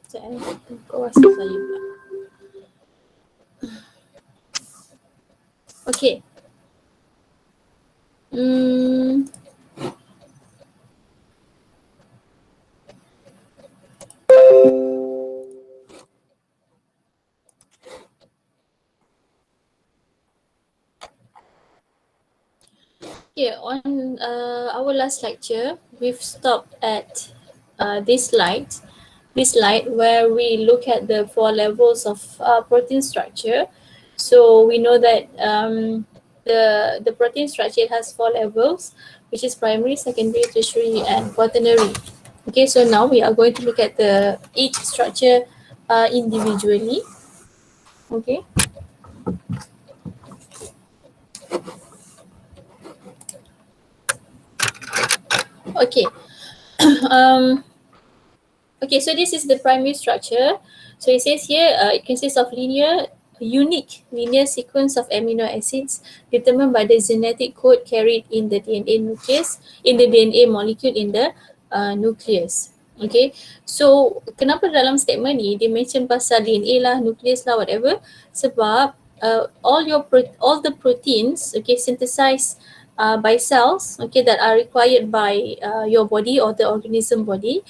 Kau rasa saya pula. Okay. Okay, on our last lecture, we've stopped at this slide where we look at the 4 levels of protein structure. So we know that the protein structure has 4 levels, which is primary, secondary, tertiary, and quaternary. Okay, so now we are going to look at each structure individually. Okay. Okay. Okay, so this is the primary structure. So it says here it consists of unique linear sequence of amino acids determined by the genetic code carried in the DNA nucleus, in the DNA molecule in the nucleus. Okay, so kenapa dalam statement ni dia mention pasal DNA lah, nucleus lah, whatever? Sebab all the proteins, okay, synthesized by cells, okay, that are required by your body or the organism body,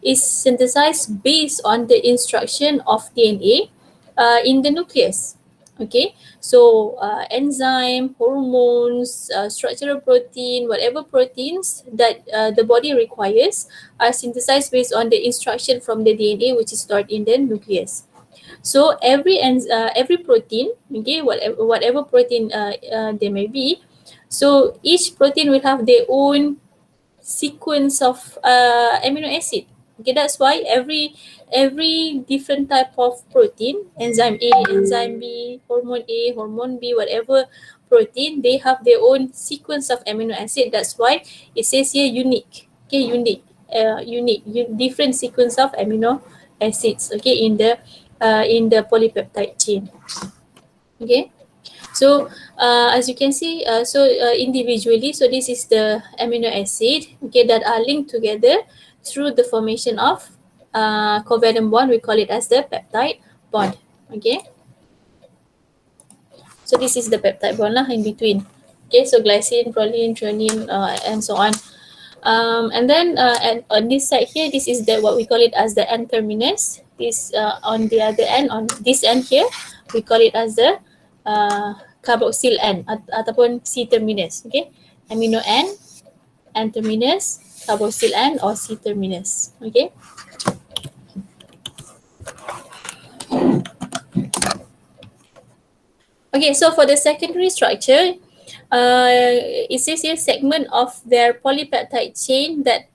is synthesized based on the instruction of DNA in the nucleus. Okay, so enzyme, hormones, structural protein, whatever proteins that the body requires are synthesized based on the instruction from the DNA which is stored in the nucleus. So every protein, okay, whatever protein there may be, so each protein will have their own sequence of amino acid. Okay, that's why every different type of protein, enzyme A, enzyme B, hormone A, hormone B, whatever protein, they have their own sequence of amino acid. That's why it says here unique. Okay, different sequence of amino acids. Okay, in the polypeptide chain. Okay. So as you can see, individually, so this is the amino acid, okay, that are linked together through the formation of covalent bond. We call it as the peptide bond. Okay. So this is the peptide bond lah in between. Okay, so glycine, proline, threonine, and so on. And then and on this side here, this is what we call it as the N terminus. This on the other end, on this end here, we call it as the carboxyl N ataupun C terminus. Okay, amino N terminus, carboxyl N or C terminus. Okay. Okay, so for the secondary structure, it says here segment of their polypeptide chain that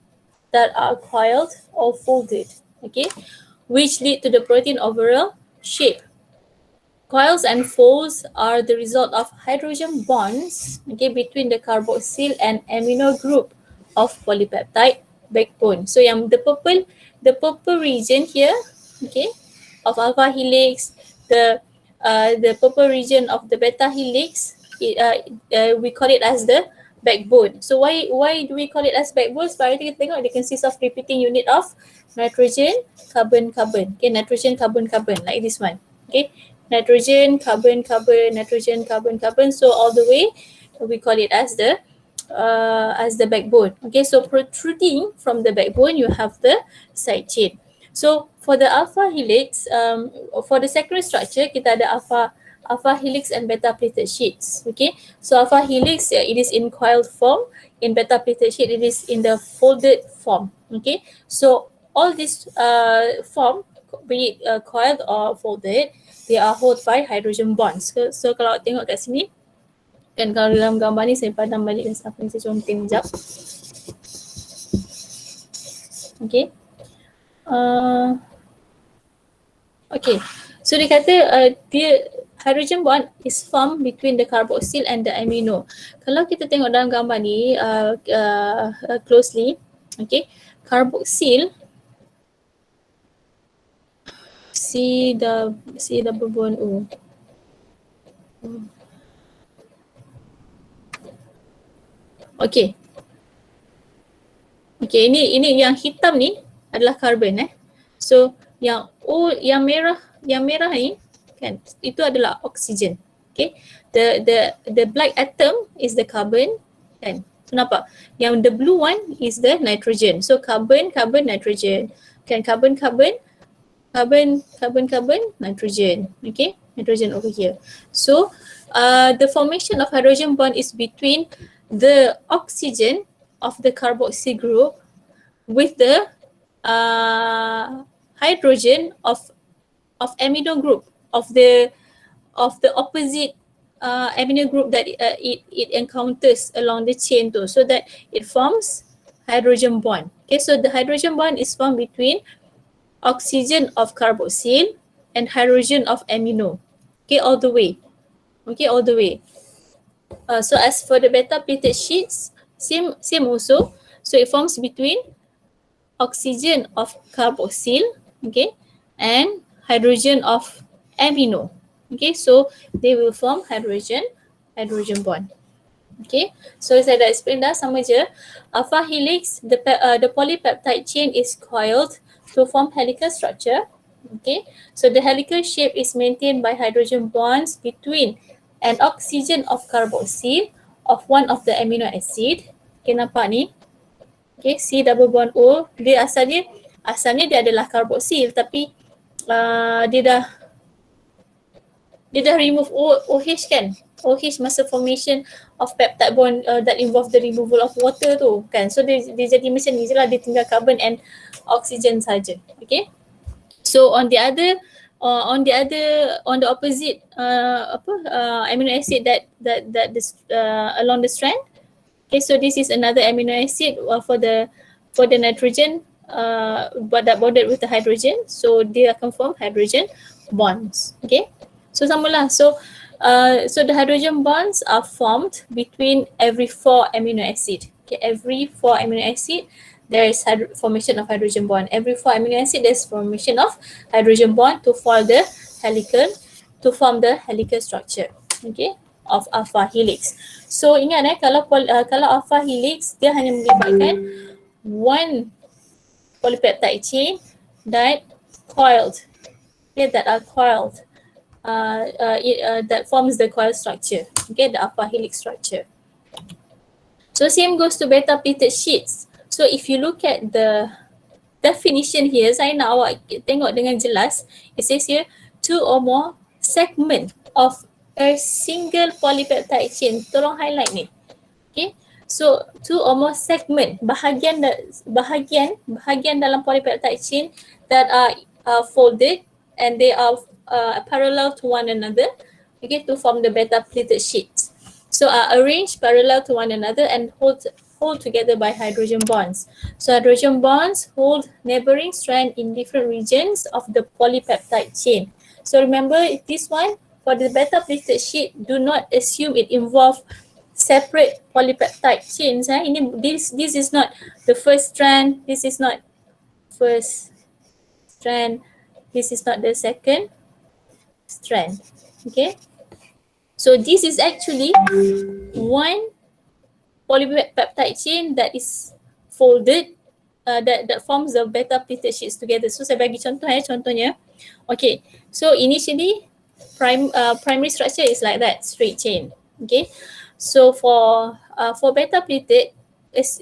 are coiled or folded, okay, which lead to the protein overall shape. Coils and folds are the result of hydrogen bonds, okay, between the carboxyl and amino group of polypeptide backbone. So yang the purple region here, okay, of alpha helix, the purple region of the beta helix, we call it as the backbone. So why do we call it as backbone? Sebab kita tengok dia consists of repeating unit of nitrogen, carbon. Okay, nitrogen, carbon, like this one. Okay, nitrogen, carbon, nitrogen, carbon. So all the way we call it as the backbone. Okay, so protruding from the backbone you have the side chain. So for the alpha helix, for the secondary structure, kita ada alpha helix and beta plated sheets. Okay, so alpha helix it is in coiled form, in beta plated sheet it is in the folded form. Okay, so all this form, be it coiled or folded, they are held by hydrogen bonds. So kalau tengok kat sini, kan kalau dalam gambar ni saya padam balik dan apa ni, saya conteng sekejap. Okay. Okay, so dia kata hydrogen bond is formed between the carboxyl and the amino. Kalau kita tengok dalam gambar ni closely, okay, carboxyl C double bond O. Okay. Okay, ini yang hitam ni adalah carbon. So yang merah ni kan, itu adalah oksigen. Okay, the black atom is the carbon kan. So nampak yang the blue one is the nitrogen. So carbon nitrogen kan, carbon nitrogen. Okay, nitrogen over here. So the formation of hydrogen bond is between the oxygen of the carboxyl group with the hydrogen of amino group of the opposite amino group that it encounters along the chain too, so that it forms hydrogen bond. Okay, so the hydrogen bond is formed between oxygen of carboxyl and hydrogen of amino. Okay, all the way. Okay, all the way. So as for the beta plated sheets, same also. So it forms between oxygen of carboxyl, okay, and hydrogen of amino. Okay, so they will form hydrogen bond. Okay, so saya dah explain dah, sama je. Alpha helix, the polypeptide chain is coiled to form helical structure. Okay, so the helical shape is maintained by hydrogen bonds between an oxygen of carboxyl of one of the amino acid. Okay, nampak ni? Okay, C double bond O, dia asalnya dia adalah carboxyl, tapi dia dah remove OH kan. OH masa formation of peptide bond that involve the removal of water tu kan. So dia jadi macam ni je lah, dia tinggal carbon and oxygen saja. Okay. So on the opposite amino acid that along the strand. Okay, so this is another amino acid for the nitrogen but that bonded with the hydrogen. So they akan form hydrogen bonds. Okay, so samalah. So the hydrogen bonds are formed between every 4 amino acid. Okay, every 4 amino acid there is formation of hydrogen bond. Every 4 amino acid there is formation of hydrogen bond to form the helical structure. Okay, of alpha helix. So ingat kalau alpha helix dia hanya melibatkan one polypeptide chain that coiled, okay, that are coiled, that forms the coil structure. Okay, the alpha helix structure. So same goes to beta plated sheets. So if you look at the definition here, saya nak awak tengok dengan jelas. It says here 2 or more segment of a single polypeptide chain. Tolong highlight ni. Okay. So 2 or more segment, bahagian dalam polypeptide chain that are folded and they are parallel to one another, okay, to form the beta plated sheets. So are arranged parallel to one another and hold together by hydrogen bonds. So hydrogen bonds hold neighboring strand in different regions of the polypeptide chain. So remember this one, for the beta plated sheet, do not assume it involves separate polypeptide chains. This is not the first strand, this is not first strand, this is not the second strand. Okay, so this is actually one polypeptide chain that is folded, that forms the beta plated sheets together. So saya bagi contohnya. Okay, so initially primary structure is like that, straight chain. Okay, so for beta plated,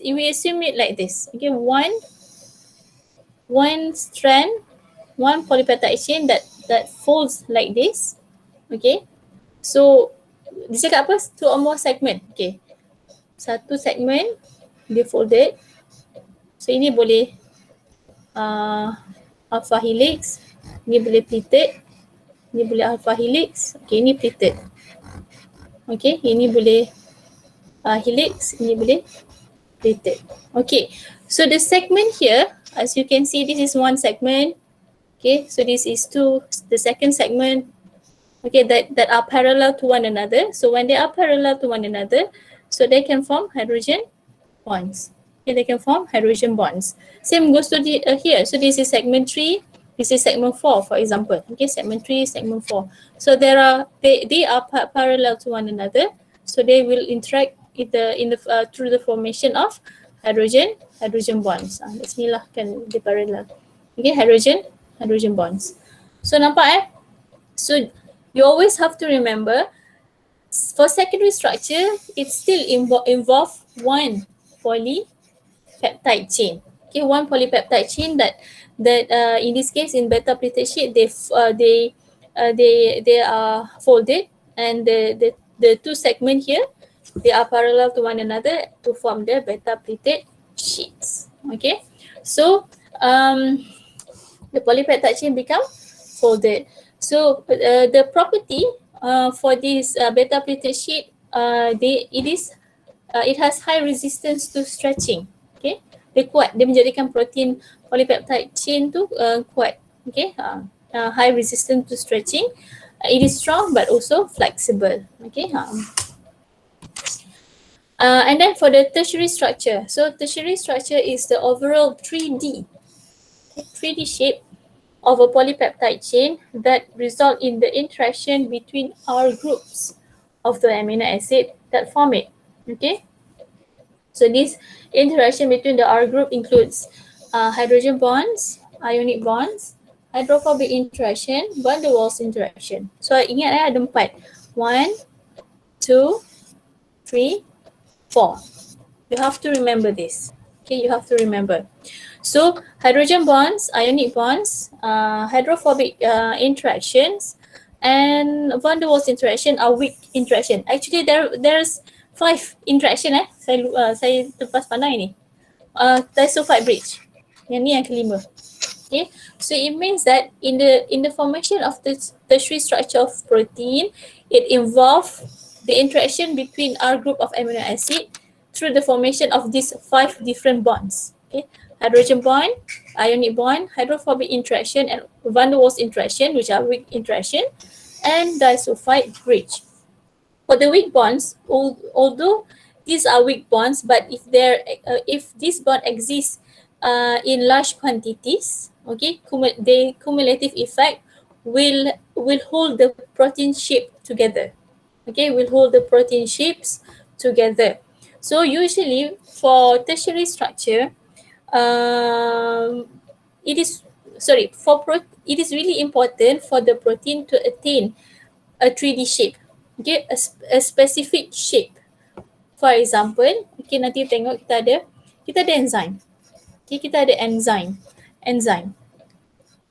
we assume it like this. Okay, one strand, one polypeptide chain that folds like this. Okay, so dia cakap apa? 2 or more segment. Okay, satu segmen dia folded. So ini boleh alpha helix, ini boleh pleated, ini boleh alpha helix. Okay, ini pleated. Okay, ini boleh helix, ini boleh pleated. Okay, so the segment here, as you can see, this is one segment. Okay, so this is the second segment. Okay, that are parallel to one another. So when they are parallel to one another, so they can form hydrogen bonds. Okay, they can form hydrogen bonds. Same goes to here. So this is segment 3, this is segment 4, for example. Okay, segment 3, segment 4. So they are parallel to one another. So they will interact through the formation of hydrogen bonds. Let's ni lah kan dia parallel. Okay, hydrogen hydrogen bonds. So nampak So you always have to remember, for secondary structure, it still involve one polypeptide chain. Okay, one polypeptide chain that in this case in beta pleated sheet they are folded, and the two segment here, they are parallel to one another to form the beta pleated sheets. Okay, so the polypeptide chain become folded. So the property for this beta pleated sheet, it has high resistance to stretching. Okay, dia kuat, dia menjadikan protein polypeptide chain tu kuat. Okay, high resistance to stretching. It is strong but also flexible. Okay. And then for the tertiary structure, so tertiary structure is the overall 3D shape of a polypeptide chain that result in the interaction between R groups of the amino acid that form it. Okay, so this interaction between the R group includes hydrogen bonds, ionic bonds, hydrophobic interaction, van der Waals interaction. So ingat ada 4. 1, 2, 3, 4. You have to remember this. Okay, you have to remember. So hydrogen bonds, ionic bonds, hydrophobic interactions, and van der Waals interaction are weak interaction. Actually, there's 5 interaction. Saya lepas pandang ini. Disulfide bridge. Yang ni yang kelima. Okay, so it means that in the formation of the tertiary structure of protein, it involves the interaction between R group of amino acid through the formation of these 5 different bonds. Okay, hydrogen bond, ionic bond, hydrophobic interaction, and van der Waals interaction, which are weak interaction, and disulfide bridge. For the weak bonds, although these are weak bonds, but if this bond exists in large quantities, okay, the cumulative effect will hold the protein shape together. Okay, will hold the protein shapes together. So usually for tertiary structure, it is really important for the protein to attain a 3D shape. Okay, a specific shape. For example, okay, nanti tengok kita ada enzyme. Okay, kita ada enzyme.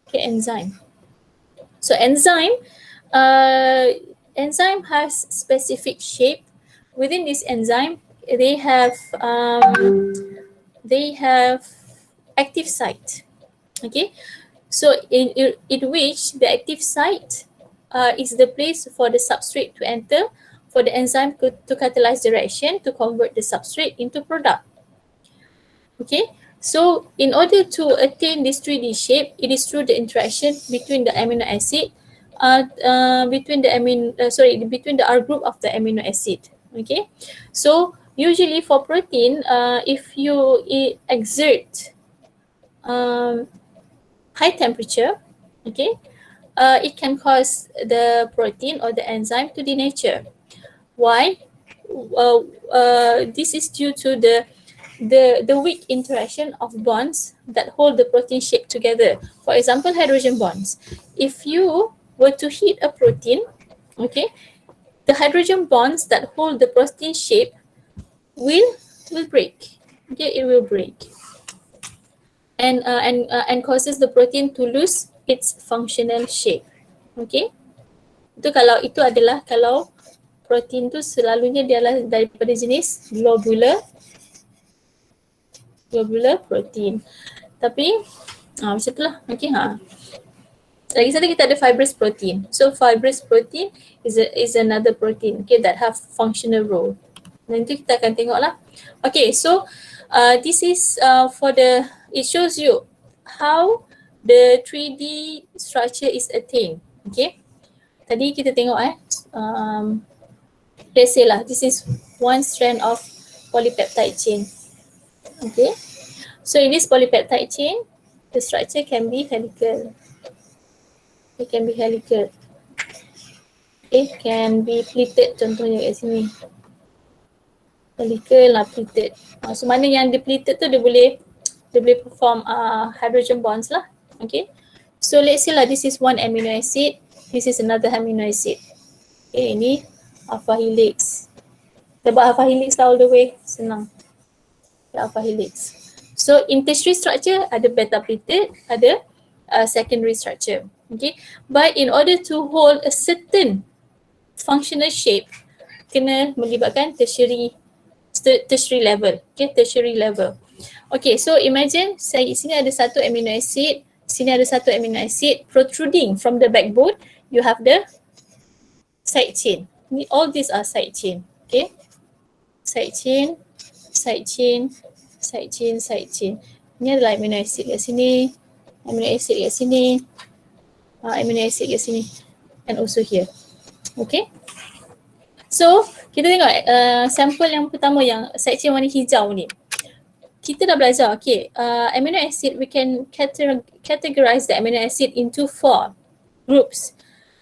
Okay, enzyme. So enzyme has specific shape. Within this enzyme, they have active site. Okay, so in which the active site is the place for the substrate to enter, for the enzyme to catalyze the reaction to convert the substrate into product. Okay, so in order to attain this 3D shape, it is through the interaction between the amino acid, between the R group of the amino acid. Okay, so usually for protein, if you exert high temperature, okay, it can cause the protein or the enzyme to denature. Why? This is due to the weak interaction of bonds that hold the protein shape together. For example, hydrogen bonds. If you were to heat a protein, okay, the hydrogen bonds that hold the protein shape will break. Okay, it will break. And causes the protein to lose its functional shape. Okay, itu adalah kalau protein tu selalunya dia adalah daripada jenis globular protein. Tapi macam itulah. Okay, lagi satu kita ada fibrous protein. So fibrous protein is another protein, okay, that have functional role. Nanti kita akan tengoklah. Okay, so this is it shows you how the 3D structure is attained. Okay, tadi kita tengok let's say lah, this is one strand of polypeptide chain. Okay, so in this polypeptide chain, the structure can be helical. It can be helical. It can be pleated, contohnya kat sini. Helical lah, pleated. So mana yang dia pleated tu dia boleh perform hydrogen bonds lah. Okay, So let's say lah, this is one amino acid, this is another amino acid. Okay, ini alpha helix. Kita buat alpha helix lah all the way, senang. Okay, alpha helix. So in tertiary structure ada beta plated, ada secondary structure. Okay, but in order to hold a certain functional shape, kena melibatkan tertiary level. Okay, tertiary level. Okay, so imagine sini ada satu amino acid, sini ada satu amino acid protruding from the backbone. You have the side chain. All these are side chain. Okay, side chain, side chain, side chain, side chain. Ini adalah amino acid kat sini, amino acid kat sini, amino acid kat sini, and also here. Okay. So kita tengok sampel yang pertama yang side chain warna hijau ni. Kita dah belajar, okay, amino acid, we can categorize the amino acid into 4 groups.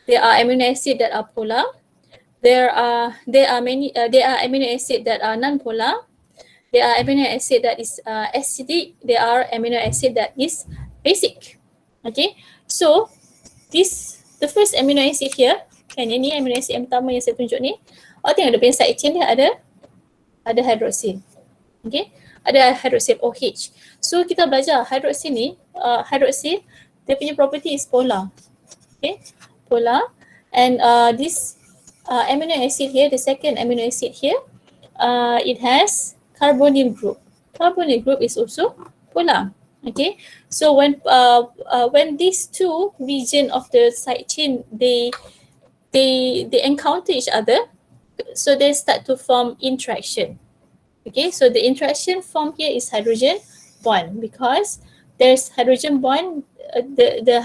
There are amino acid that are polar. There are amino acid that are non-polar. There are amino acid that is acidic. There are amino acid that is basic. Okay, so the first amino acid here, kan, ini amino acid yang pertama yang saya tunjuk ni. Tengok dia punya side chain dia ada hydroxyl. Okay, ada hydroxyl OH. So kita belajar hydroxyl ni, hydroxyl dia punya property is polar. Okay, polar, and this amino acid here, the second amino acid here, it has carbonyl group. Carbonyl group is also polar. Okay, so when these two region of the side chain they encounter each other, so they start to form interaction. Okay, so the interaction formed here is hydrogen bond, because there's hydrogen bond, the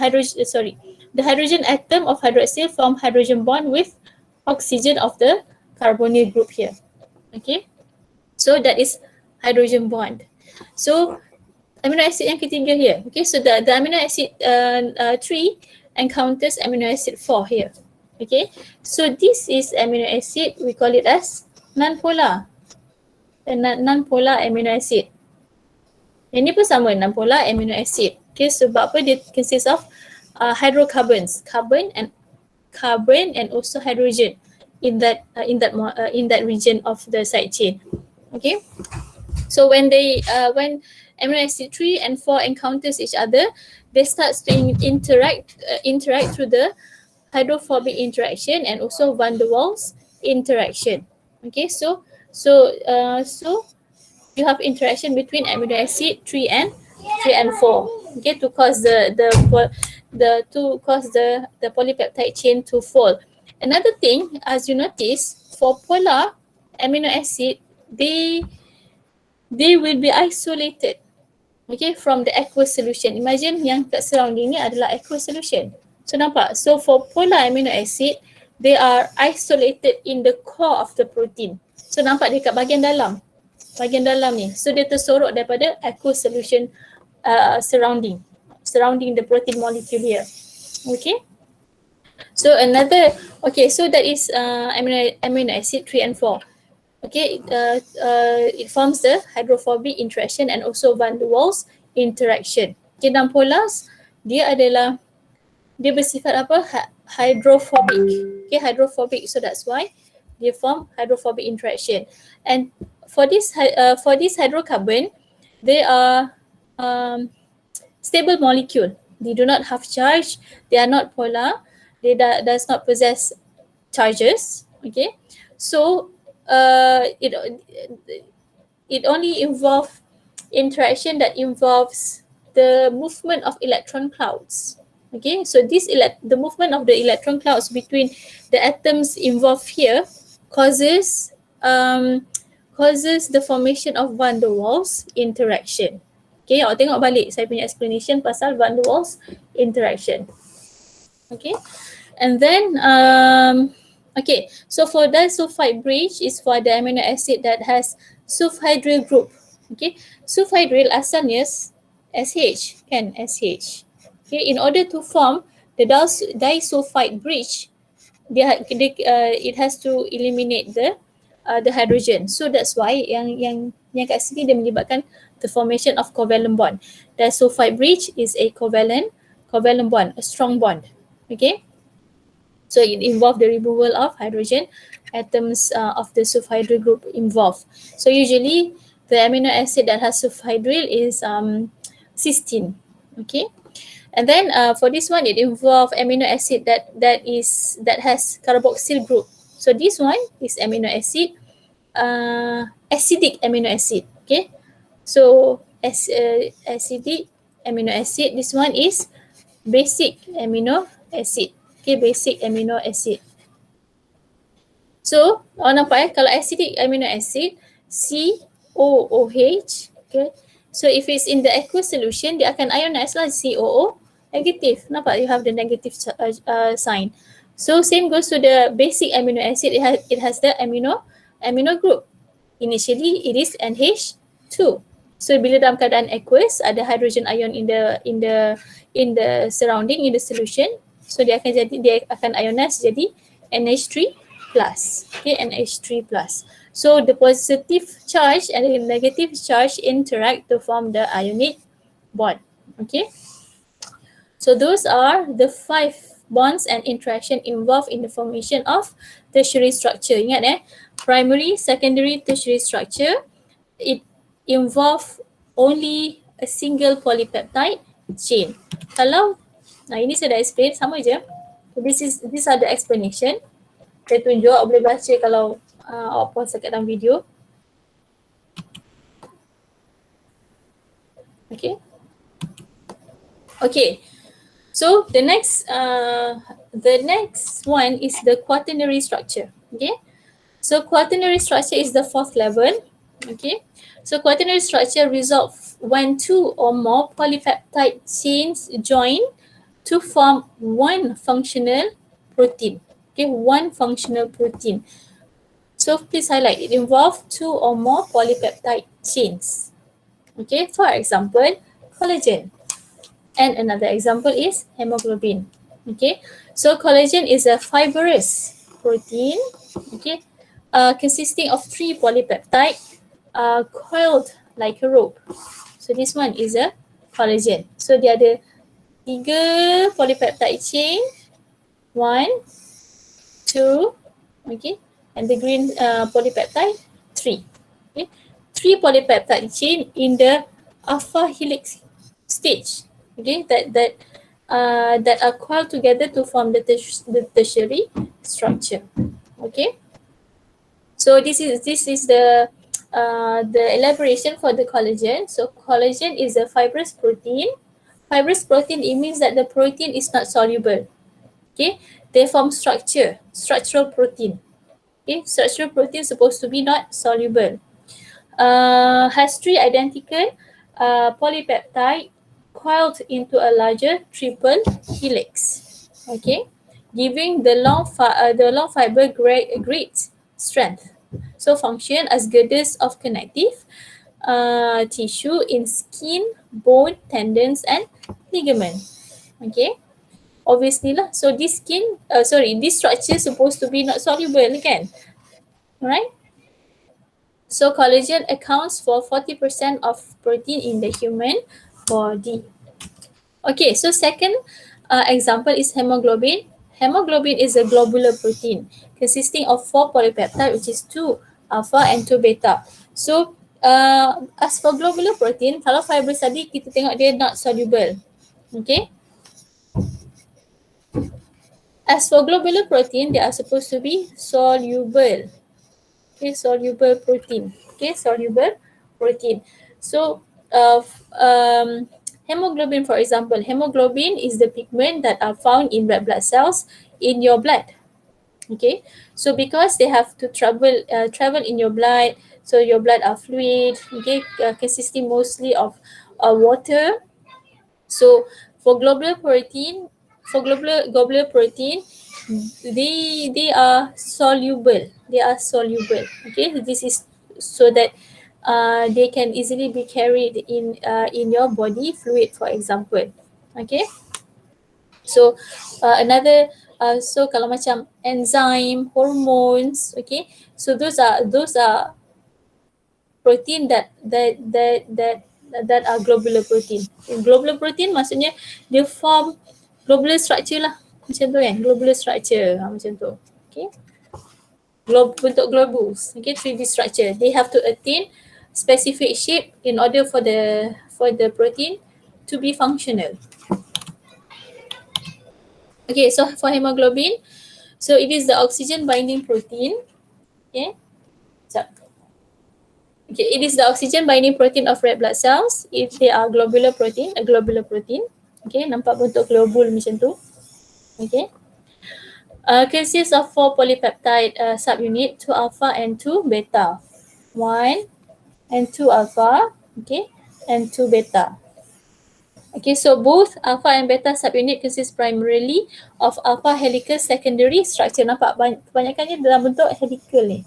hydrogen atom of hydroxyl form hydrogen bond with oxygen of the carbonyl group here. Okay, so that is hydrogen bond. So amino acid yang ketiga here. Okay, so the amino acid 3 encounters amino acid 4 here. Okay, so this is amino acid, we call it as non-polar. Non-polar amino acid. Yang ni pun sama, non-polar amino acid. Okay, sebab apa? Dia consists of hydrocarbons, carbon and also hydrogen in that region of the side chain. Okay, so when amino acid 3 and 4 encounters each other, they start to interact through the hydrophobic interaction and also van der Waals interaction. Okay, so you have interaction between amino acid 3 and 4. Okay, to cause the polypeptide chain to fold. Another thing, as you notice, for polar amino acid, they will be isolated, okay, from the aqueous solution. Imagine yang kat surrounding ni adalah aqueous solution. So nampak? So for polar amino acid, they are isolated in the core of the protein. So nampak dekat bahagian dalam ni. So dia tersorok daripada aqueous solution surrounding the protein molecule here. Okay. So so that is amino acid 3 and 4. Okay, it forms the hydrophobic interaction and also van der Waals interaction. Okay, non-polars dia bersifat apa? Hydrophobic. Okay, hydrophobic. So that's why they form hydrophobic interaction. And for this hydrocarbon, they are stable molecule. They do not have charge. They are not polar. They does not possess charges. Okay, so it only involves interaction that involves the movement of electron clouds. Okay, so the movement of the electron clouds between the atoms involved here causes the formation of van der Waals interaction. Okay, awak tengok balik saya punya explanation pasal van der Waals interaction. Okay, and then okay, so for disulfide bridge is for the amino acid that has sulfhydryl group. Okay, sulfhydryl asalnya SH, kan, SH. Okay, in order to form the disulfide bridge, it has to eliminate the hydrogen. So that's why yang kat sini dia melibatkan the formation of covalent bond. Disulfide bridge is a covalent covalent bond, a strong bond. Okay, so it involves the removal of hydrogen atoms of the sulfhydryl group involved. So usually the amino acid that has sulfhydryl is cysteine. Okay, and then for this one, it involves amino acid that has carboxyl group. So this one is amino acid, acidic amino acid. Okay, so acidic amino acid. This one is basic amino acid. Okay, basic amino acid. So, nampak kalau acidic amino acid COOH, okay. So if it's in the aqueous solution, dia akan ionize lah, COO negative. Nampak, you have the negative sign. So same goes to the basic amino acid. It has the amino group. Initially it is NH2. So bila dalam keadaan aqueous, ada hydrogen ion in the surrounding, in the solution. So dia akan ionize jadi NH3 plus. Okay, NH3 plus. So the positive charge and the negative charge interact to form the ionic bond. Okay. So those are the 5 bonds and interaction involved in the formation of tertiary structure. Ingat primary, secondary, tertiary structure, it involve only a single polypeptide chain. Kalau, ini saya dah explain, sama je. These are the explanation. Saya tunjuk, boleh baca kalau awak pause dekat dalam video. Okay. Okay. So the next one is the quaternary structure. Okay. So quaternary structure is the 4th level. Okay. So quaternary structure results when 2 or more polypeptide chains join to form one functional protein. Okay, one functional protein. So please highlight, it involves 2 or more polypeptide chains. Okay, for example, collagen. And another example is hemoglobin. Okay, so collagen is a fibrous protein, okay, consisting of 3 polypeptide coiled like a rope. So this one is a collagen. So dia ada 3 polypeptide chain, 1, 2, okay, and the green polypeptide 3. Okay, 3 polypeptide chain in the alpha helix stage. Okay, that are coiled together to form the tertiary structure. Okay, so this is the elaboration for the collagen. So collagen is a fibrous protein. Fibrous protein, it means that the protein is not soluble. Okay, they form structural protein. Okay, structural protein supposed to be not soluble. Has 3 identical polypeptide coiled into a larger triple helix. Okay, giving the long fiber great strength. So function as girders of connective tissue in skin, bone, tendons, and ligament. Okay. Obviously lah. So this structure supposed to be not soluble, kan? Alright. So collagen accounts for 40% of protein in the human body. Okay, so second example is hemoglobin. Hemoglobin is a globular protein consisting of 4 polypeptide, which is 2 alpha and 2 beta. So as for globular protein, kalau fibrous tadi kita tengok dia not soluble. Okay. As for globular protein, they are supposed to be soluble. Okay, soluble protein. Okay, soluble protein. So, hemoglobin, for example, hemoglobin is the pigment that are found in red blood cells in your blood. Okay, so because they have to travel in your blood, so your blood are fluid. Okay, consisting mostly of water. So for globular protein, they are soluble. Okay, this is so that they can easily be carried in your body fluid, for example. Okay, so another so kalau macam enzyme, hormones, okay, so those are protein that that are globular protein. Globular protein maksudnya dia form globular structure lah. Macam tu kan, globular structure. Macam tu. Okay. Bentuk globus. Okay, 3D structure. They have to attain specific shape in order for the protein to be functional. Okay, so for hemoglobin, so it is the oxygen binding protein. Okay. Okay, it is the oxygen binding protein of red blood cells. If they are globular protein, a globular protein. Okay, nampak bentuk globule macam tu. Okay. Consists of 4 polypeptide subunit, 2 alpha and 2 beta. 1 and 2 alpha, okay, and 2 beta. Okay, so both alpha and beta subunit consist primarily of alpha helical secondary structure. Nampak kebanyakannya dalam bentuk helical ni.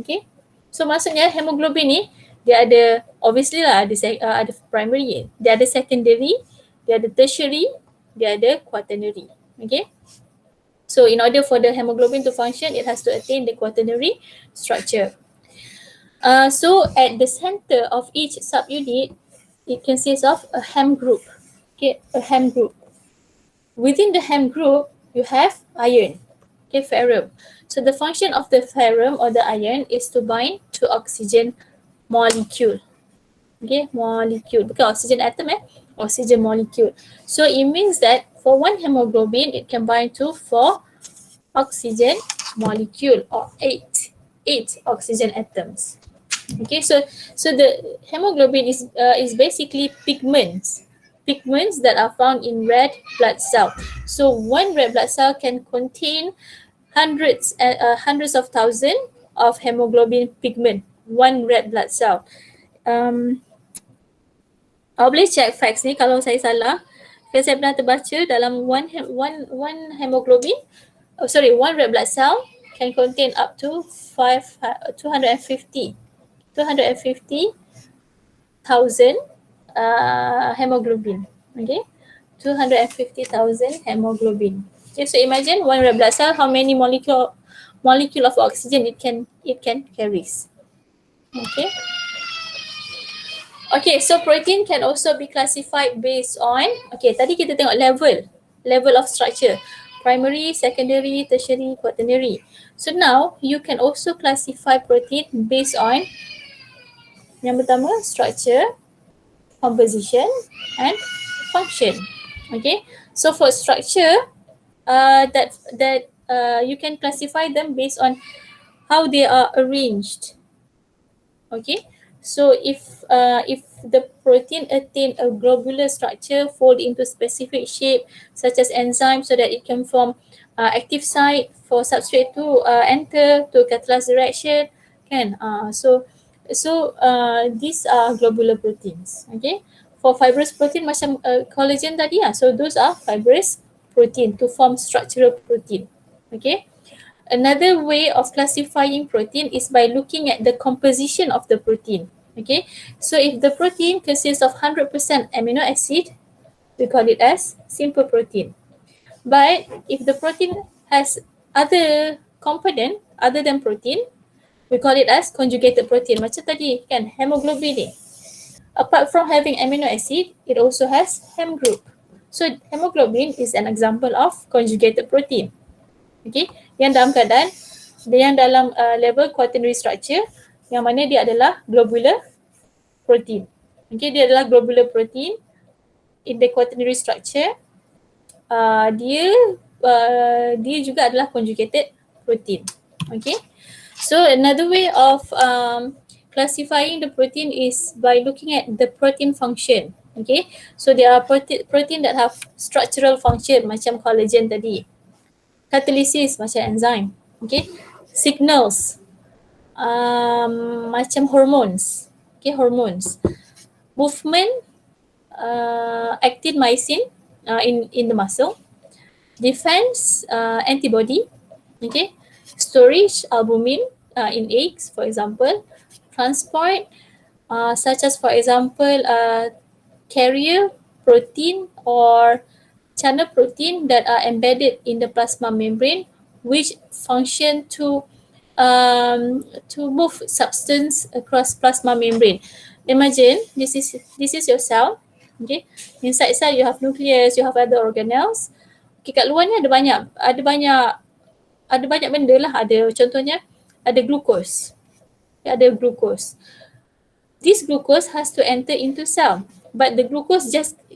Okay. So maksudnya hemoglobin ni dia ada, obviously lah ada primary, dia ada secondary, dia ada tertiary, dia ada quaternary. Okay. So in order for the hemoglobin to function, it has to attain the quaternary structure. So at the center of each subunit, it consists of a hem group. Okay, a hem group. Within the hem group, you have iron. Okay, ferrum. So the function of the ferrum or the iron is to bind to oxygen molecule. Okay, molecule. Bukan oxygen atom, oxygen molecule. So it means that for one hemoglobin, it can bind to 4 oxygen molecule or 8 oxygen atoms. Okay, so the hemoglobin is basically pigments that are found in red blood cell. So one red blood cell can contain hundreds of thousands of hemoglobin pigment. One red blood cell. Boleh check facts ni kalau saya salah. Kalau saya pernah terbaca dalam one red blood cell can contain up to 250,000 hemoglobin. Okay, 250,000 hemoglobin. Okay, so imagine one red blood cell, how many molecule of oxygen it can carries. Okay. Okay, so protein can also be classified based on, okay, tadi kita tengok level of structure. Primary, secondary, tertiary, quaternary. So now you can also classify protein based on yang pertama, structure, composition, and function. Okay, so for structure, you can classify them based on how they are arranged. Okay, so if the protein attain a globular structure, fold into specific shape such as enzyme so that it can form active site for substrate to enter to catalyze the reaction, kan? So these are globular proteins. Okay, for fibrous protein macam collagen tadi so those are fibrous protein to form structural protein. Okay. Another way of classifying protein is by looking at the composition of the protein. Okay, so if the protein consists of 100% amino acid, we call it as simple protein. But if the protein has other component other than protein, we call it as conjugated protein. Macam tadi kan, hemoglobin ni. Apart from having amino acid, it also has hem group. So hemoglobin is an example of conjugated protein. Okay, yang dalam level quaternary structure, yang mana dia adalah globular protein. Okay, dia adalah globular protein in the quaternary structure. Dia juga adalah conjugated protein. Okay, so another way of classifying the protein is by looking at the protein function. Okay, so there are protein that have structural function macam collagen tadi. Catalysis macam enzyme. Okay, signals macam hormones. Okay, hormones. Movement, actin myosin in the muscle. Defense, antibody. Okay, storage, albumin in eggs, for example. Transport, such as for example carrier protein or channel protein that are embedded in the plasma membrane, which function to move substance across plasma membrane. Imagine this is your cell. Okay, inside cell you have nucleus, you have other organelles. Okay, kat luar ni ada banyak benda lah. Ada contohnya ada glucose. Okay, ada glucose. This glucose has to enter into cell, but the glucose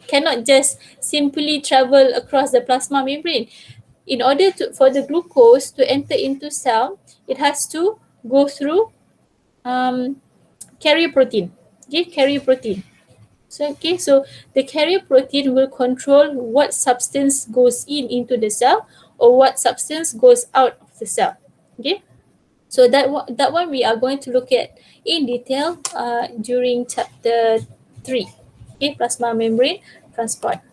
cannot just simply travel across the plasma membrane. In order for the glucose to enter into cell, it has to go through carrier protein. Okay, carrier protein. So the carrier protein will control what substance goes into the cell or what substance goes out of the cell. Okay. So that one we are going to look at in detail during chapter 3. Okay, plasma membrane transport.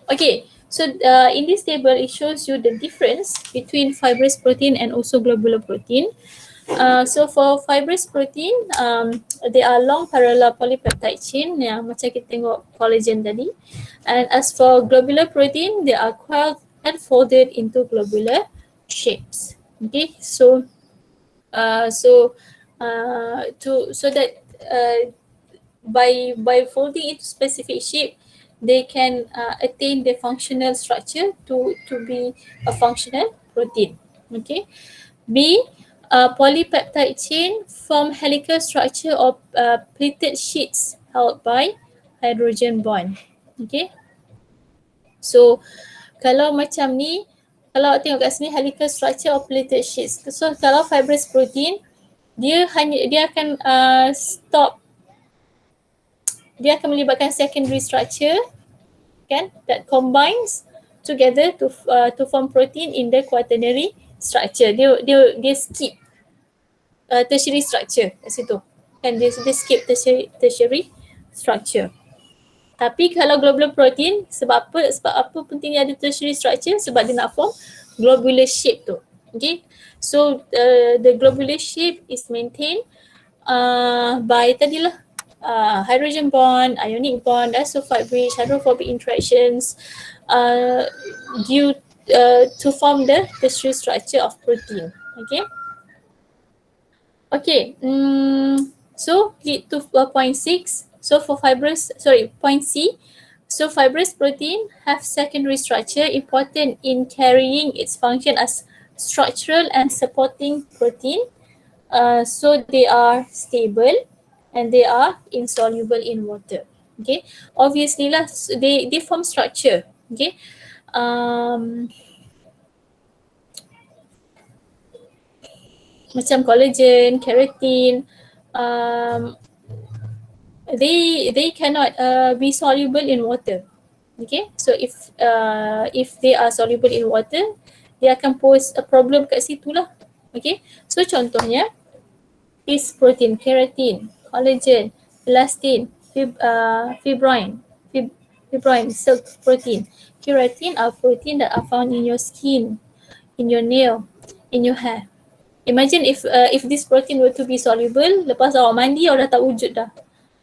Okay, so in this table it shows you the difference between fibrous protein and also globular protein. So for fibrous protein, they are long parallel polypeptide chain yang macam kita tengok collagen tadi. And as for globular protein, they are coiled and folded into globular shapes. Okay, so that by folding into specific shape, they can attain the functional structure to be a functional protein. Okay. B, polypeptide chain form helical structure of pleated sheets held by hydrogen bond. Okay. So kalau macam ni, kalau tengok kat sini helical structure of pleated sheets. So kalau fibrous protein, dia akan dia akan melibatkan secondary structure, kan, that combines together to form protein in the quaternary structure. Dia skip tertiary structure kat situ, kan, dia skip tertiary structure. Tapi kalau globular protein, sebab apa pentingnya ada tertiary structure? Sebab dia nak form globular shape tu. Okay, so the globular shape is maintained by tadilah hydrogen bond, ionic bond, disulfide bridge, hydrophobic interactions due to form the tertiary structure of protein. Okay. Okay. So lead to point 6. So for point C. So fibrous protein have secondary structure important in carrying its function as structural and supporting protein. So they are stable and they are insoluble in water. Okay, obviously lah, they form structure. Okay, macam collagen, keratin, they cannot be soluble in water. Okay, so if they are soluble in water, dia akan pose a problem kat situ lah. Okay, so contohnya is protein, keratin, collagen, elastin, fibrin, silk protein. Keratin are protein that are found in your skin, in your nail, in your hair. Imagine if this protein were to be soluble, lepas awak mandi awak dah tak wujud dah.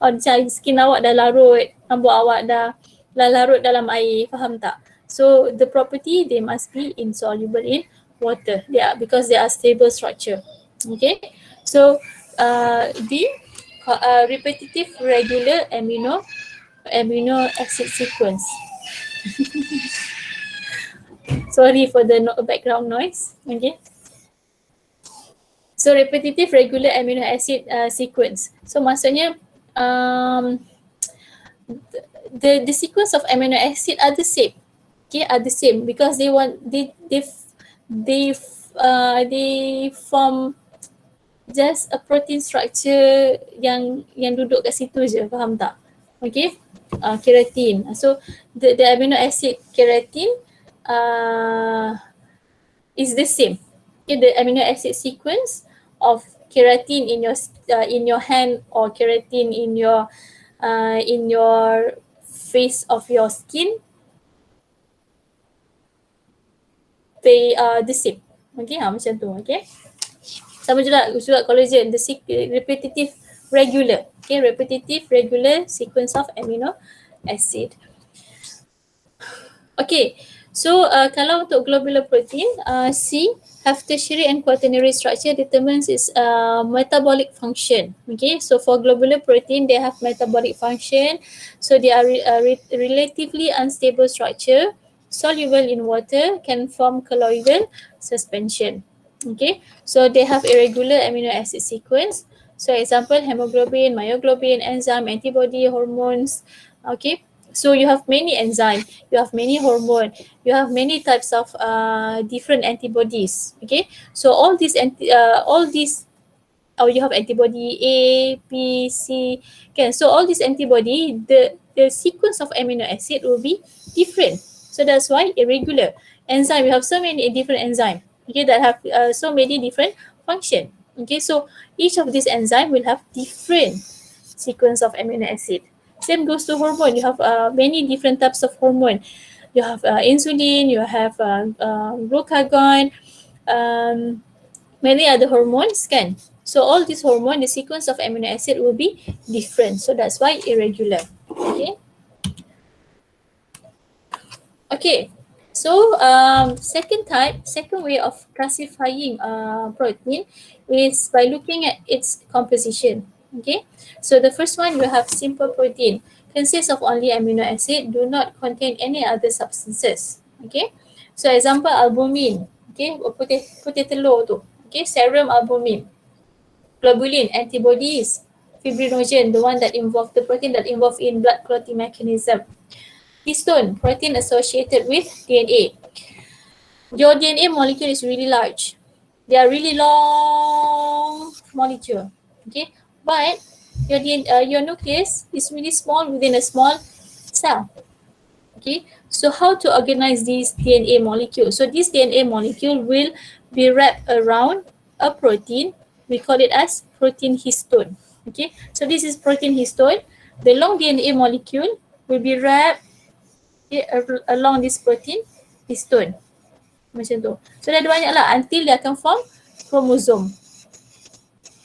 Macam skin awak dah larut, rambut awak dah larut dalam air, faham tak? So the property, they must be insoluble in water. Because they are stable structure. Okay, so the repetitive regular amino acid sequence. Sorry for the background noise. Okay. So repetitive regular amino acid sequence. So maksudnya the sequence of amino acid are the same. Okay, are the same because they form just a protein structure yang duduk kat situ je, faham tak? Okay, keratin. So the amino acid keratin is the same. Okay, the amino acid sequence of keratin in your hand or keratin in your face of your skin, they are the same. Okay, macam tu. Okay, sama juga collagen, the repetitive regular. Okay, repetitive regular sequence of amino acid. Okay, So kalau untuk globular protein, C have tertiary and quaternary structure determines its metabolic function. Okay, so for globular protein, they have metabolic function. So they are relatively unstable structure, soluble in water, can form colloidal suspension. Okay, so they have irregular amino acid sequence. So example, hemoglobin, myoglobin, enzyme, antibody, hormones. Okay, so you have many enzyme, you have many hormone, you have many types of different antibodies. Okay, so all these, or you have antibody A, B, C. Okay, so all this antibody, the sequence of amino acid will be different. So that's why irregular. Enzyme, we have so many different enzyme. Okay, that have so many different function. Okay, so each of these enzyme will have different sequence of amino acid. Same goes to hormone. You have many different types of hormone. You have insulin, you have glucagon, um, many other hormones can. So all these hormone, the sequence of amino acid will be different. So that's why irregular. Okay. Okay. So second way of classifying protein is by looking at its composition. Okay. So the first one, you have simple protein, consists of only amino acid, do not contain any other substances. Okay. So example, albumin. Okay, putih telur tu. Okay, serum albumin. Globulin, antibodies. Fibrinogen, the one that involve the protein that involved in blood clotting mechanism. Histone, protein associated with DNA. Your DNA molecule is really large. They are really long molecule. Okay, but your nucleus is really small within a small cell. Okay, so how to organize these DNA molecule? So this DNA molecule will be wrapped around a protein. We call it as protein histone. Okay, so this is protein histone. The long DNA molecule will be wrapped along this protein histone. Macam tu. So dah ada banyak lah until dia akan form chromosome.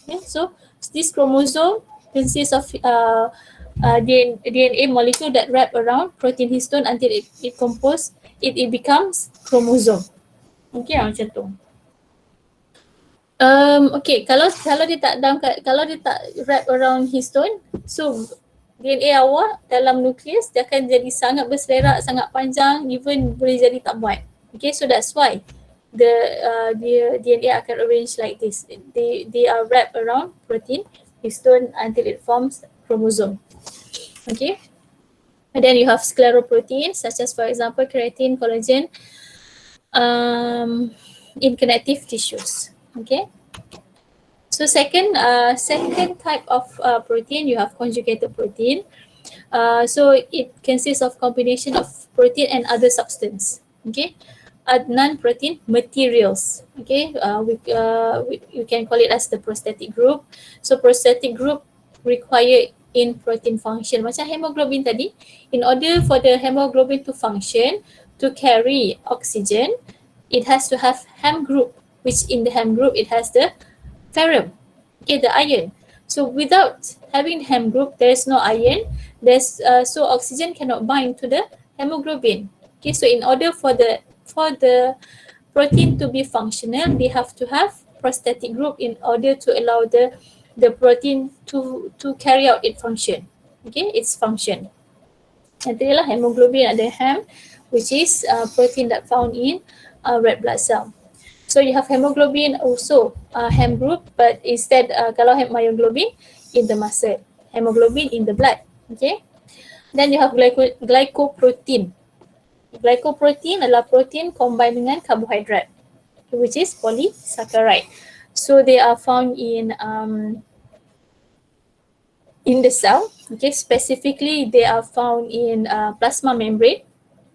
Okay, so this chromosome consists of DNA molecule that wrap around protein histone until it becomes chromosome. Okay, macam tu. Okay, kalau dia tak kalau dia tak wrap around histone, so DNA awak dalam nukleus dia akan jadi sangat berselerak, sangat panjang, even boleh jadi tak muat. Okay, so that's why the DNA akan arrange like this. They are wrapped around protein histone until it forms chromosome. Okay, and then you have scleroproteins such as, for example, keratin, collagen, in connective tissues. Okay. So second type of protein, you have conjugated protein. So it consists of combination of protein and other substance. Okay, non-protein materials. Okay, you can call it as the prosthetic group. So prosthetic group require in protein function. Macam hemoglobin tadi, in order for the hemoglobin to function, to carry oxygen, it has to have Hem group, which in the Hem group it has the ferrum, okay, the iron. So without having Hem group, there is no iron. So oxygen cannot bind to the hemoglobin. Okay, so in order for the protein to be functional, they have to have prosthetic group in order to allow the protein to carry out its function. Okay, its function. And itulah hemoglobin ada Hem, which is protein that found in red blood cell. So you have hemoglobin also Hem group, but instead kalau myoglobin in the muscle, hemoglobin in the blood. Okay. Then you have glycoprotein. Glycoprotein adalah protein combine dengan karbohidrat, which is polysaccharide. So they are found in the cell. Okay, specifically they are found in plasma membrane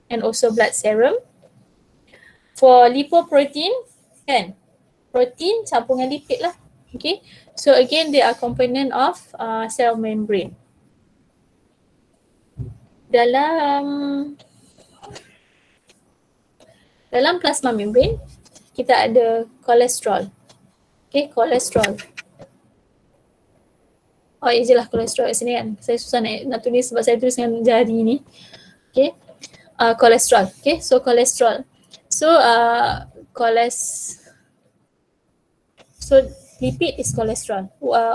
and also blood serum. For lipoprotein, kan, protein campur dengan lipid lah. Okay, so again they are component of cell membrane. Dalam plasma membrane kita ada kolesterol. Okay, kolesterol. Oh, je lah kolesterol kat sini kan. Saya susah nak tulis sebab saya tulis dengan jari ni. Okay. cholesterol. Okay, so cholesterol. So so lipid is cholesterol.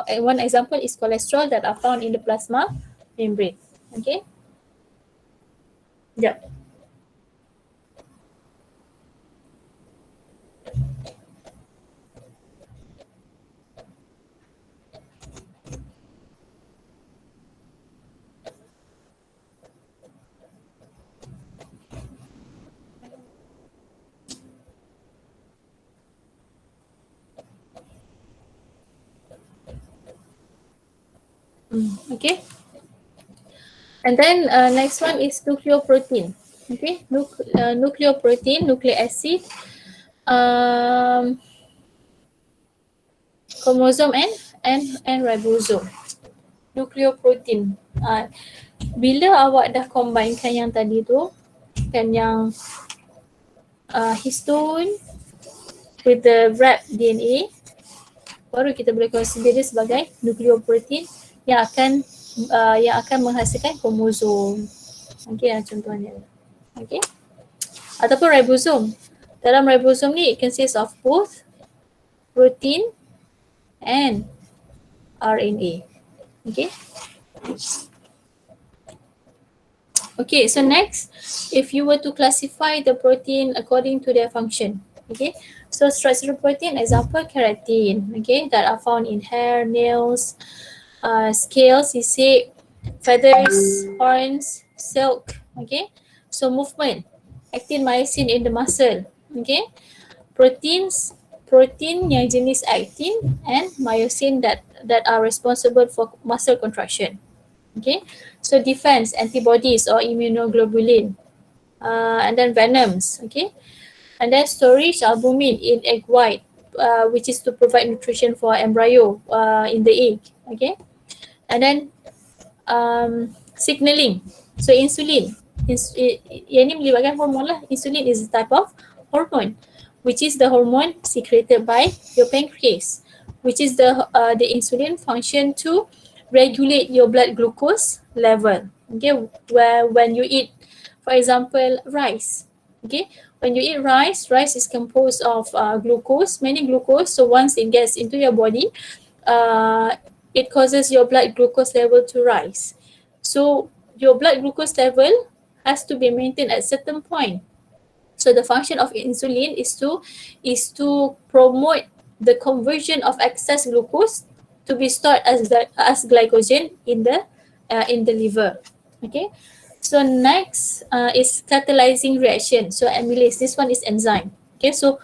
And one example is cholesterol that are found in the plasma membrane. Okay. Yep. Okay. And then next one is nucleoprotein. Okay, nucleoprotein, nucleic acid, um, chromosome and ribosome. Nucleoprotein. Bila awak dah combinekan yang tadi tu, kan yang histone with the wrap DNA, baru kita boleh consider dia sebagai nucleoprotein yang akan menghasilkan kromosom. Okey, contohnya. Okey. Ataupun ribosome. Dalam ribosome ni, it consists of both protein and RNA. Okay. Okay, so next, if you were to classify the protein according to their function, okay, so structural protein, example, keratin, okay, that are found in hair, nails, scales, you see, feathers, horns, silk, okay, so movement, actin, myosin in the muscle, okay, protein yang jenis actin and myosin that are responsible for muscle contraction. Okay, so defense, antibodies or immunoglobulin, and then venoms. Okay, and then storage, albumin in egg white, which is to provide nutrition for embryo in the egg. Okay, and then signaling, so insulin. Yang ni melibatkan hormon lah. Insulin is a type of hormone, which is the hormone secreted by your pancreas, which is the insulin function to regulate your blood glucose level. Okay, where when you eat, for example, rice. Okay, when you eat rice is composed of glucose, many glucose. So once it gets into your body, it causes your blood glucose level to rise. So your blood glucose level has to be maintained at a certain point. So the function of insulin is to promote the conversion of excess glucose to be stored as glycogen in the liver. Okay. So next is catalyzing reaction. So amylase, this one is enzyme. Okay, so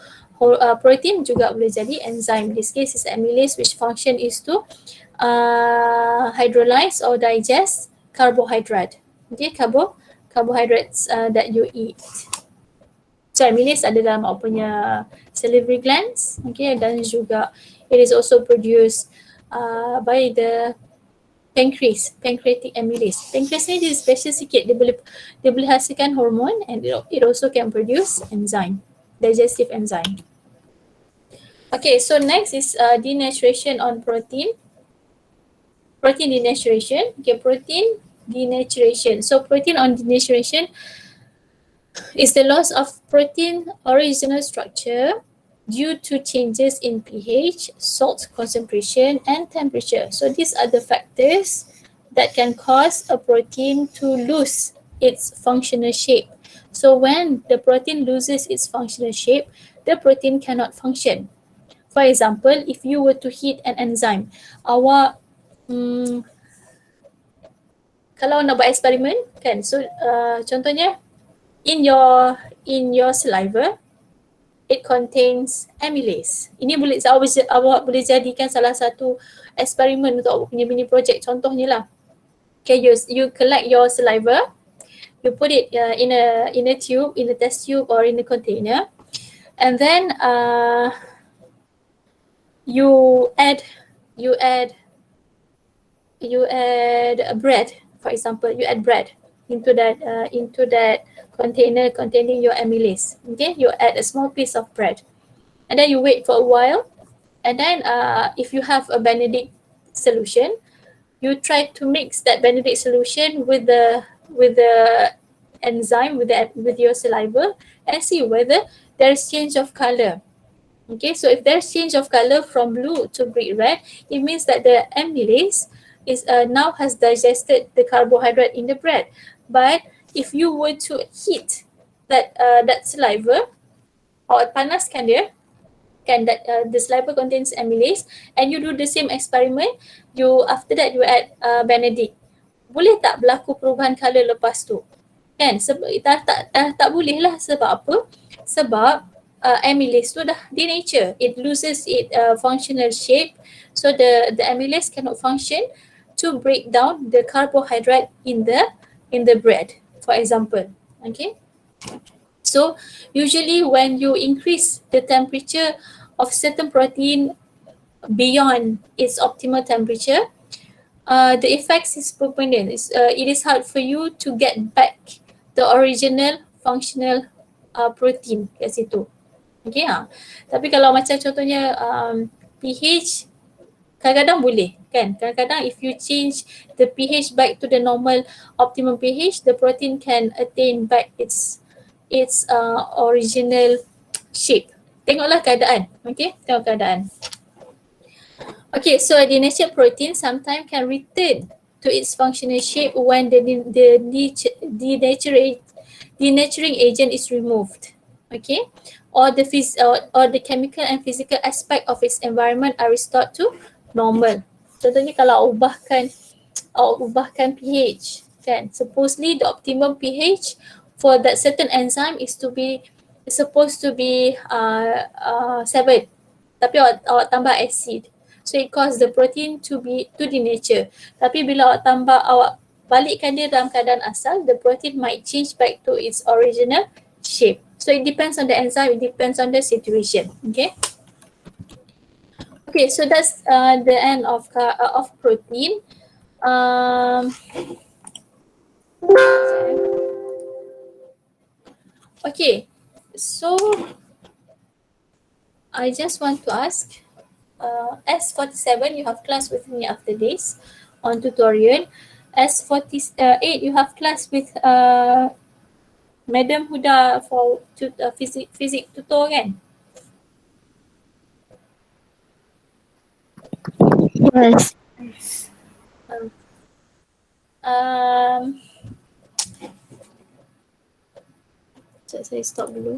protein juga boleh jadi enzyme. This case is amylase, which function is to hydrolyze or digest carbohydrate. Okay, carbohydrates that you eat. So amylase ada dalam awak punya salivary glands, okay, dan juga it is also produced by the pancreatic amylase. Pancreas ni dia special sikit, dia boleh hasilkan hormon and it also can produce enzyme, digestive enzyme. Okay, so next is denaturation on protein. Protein denaturation. Okay, protein denaturation. So protein on denaturation is the loss of protein original structure due to changes in pH, salt concentration, and temperature. So these are the factors that can cause a protein to lose its functional shape. So when the protein loses its functional shape, the protein cannot function. For example, if you were to heat an enzyme, awak kalau nak buat eksperimen kan, so contohnya in your saliva, it contains amylase. Ini boleh awak boleh jadikan salah satu eksperimen untuk awak punya mini project. Contohnya lah, okay, you collect your saliva, you put it in a tube, in a test tube or in a container, and then you add bread, for example. You add bread into that container containing your amylase. Okay, you add a small piece of bread, and then you wait for a while, and then if you have a Benedict solution, you try to mix that Benedict solution with the enzyme with your saliva and see whether there's change of color. Okay, so if there's change of color from blue to bright red, it means that the amylase is now has digested the carbohydrate in the bread. But if you were to heat that saliva or panaskan dia, kan, that the saliva contains amylase, and you do the same experiment, you after that you add Benedict, boleh tak berlaku perubahan color lepas tu? Kan, sebab tak boleh lah. Sebab apa? Sebab amylase tu dah denature, it loses its functional shape, so the amylase cannot function to break down the carbohydrate in the bread, for example. Okay, so usually when you increase the temperature of certain protein beyond its optimal temperature, the effects is permanent. It is hard for you to get back the original functional protein kat situ. Okay, tapi kalau macam contohnya pH, kadang-kadang boleh kan. Kadang-kadang if you change the pH back to the normal optimum pH, the protein can attain back its original shape. Tengoklah keadaan. Okay, tengok keadaan. Okay, so a denatured protein sometimes can return to its functional shape when the denaturing agent is removed. Okay, or the chemical and physical aspect of its environment are restored to normal. Contohnya kalau ubahkan pH, kan, supposedly the optimum pH for that certain enzyme is supposed to be 7, tapi awak tambah acid, so it cause the protein to denature. Tapi bila awak balikkan dia dalam keadaan asal, the protein might change back to its original shape. So it depends on the enzyme, it depends on the situation. Okay, so that's the end of protein. Okay, so I just want to ask, S47 you have class with me after this on tutorial. S48 you have class with Madam Huda for physics tutor, kan? Yes. Saya stop dulu.